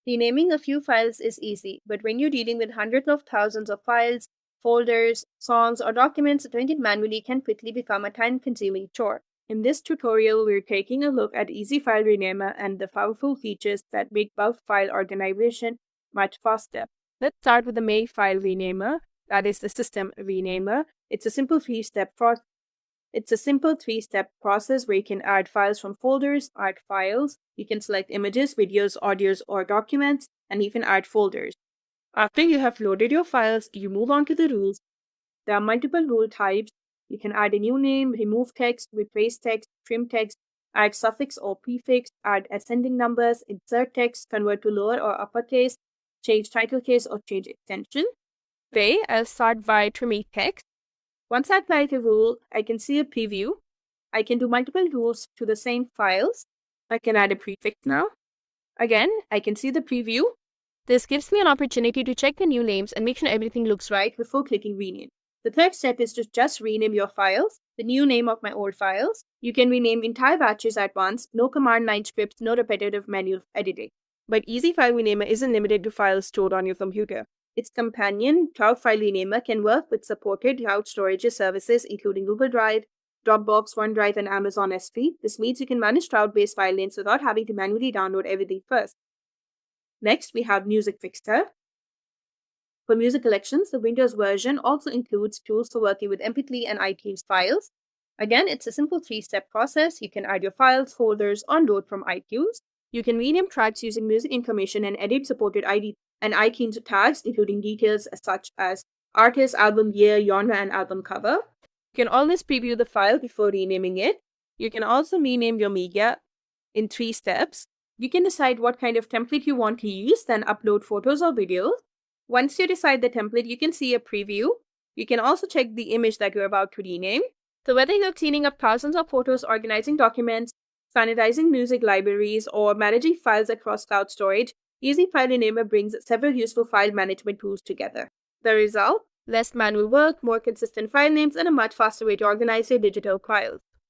Renaming a few files is easy, but when you're dealing with hundreds of thousands of files, folders, songs, or documents, doing it manually can quickly become a time-consuming chore. In this tutorial, we're taking a look at Easy File Renamer and the powerful features that make bulk file organization much faster. Let's start with the main file renamer, that is the system renamer. It's a simple three-step process where you can add files from folders, add files, you can select images, videos, audios, or documents, and even add folders. After you have loaded your files, you move on to the rules. There are multiple rule types. You can add a new name, remove text, replace text, trim text, add suffix or prefix, add ascending numbers, insert text, convert to lower or uppercase, change title case, or change extension. Today, I'll start by trimming text. Once I apply the rule, I can see a preview. I can do multiple rules to the same files. I can add a prefix now. Again, I can see the preview. This gives me an opportunity to check the new names and make sure everything looks right before clicking rename. The third step is to just rename your files, the new name of my old files. You can rename entire batches at once, no command line scripts, no repetitive manual editing. But Easy File Renamer isn't limited to files stored on your computer. Its companion, Cloud File Renamer, can work with supported cloud storage services including Google Drive, Dropbox, OneDrive, and Amazon S3. This means you can manage cloud-based file names without having to manually download everything first. Next, we have Music Fixer. For music collections, the Windows version also includes tools for working with MP3 and iTunes files. Again, it's a simple three-step process. You can add your files, folders, or load from iTunes. You can rename tracks using music information and edit supported ID and iTunes tags, including details such as artist, album year, genre, and album cover. You can always preview the file before renaming it. You can also rename your media in 3 steps. You can decide what kind of template you want to use, then upload photos or videos. Once you decide the template, you can see a preview. You can also check the image that you're about to rename. So whether you're cleaning up thousands of photos, organizing documents, sanitizing music libraries, or managing files across cloud storage, Easy File Renamer brings several useful file management tools together. The result? Less manual work, more consistent file names, and a much faster way to organize your digital files.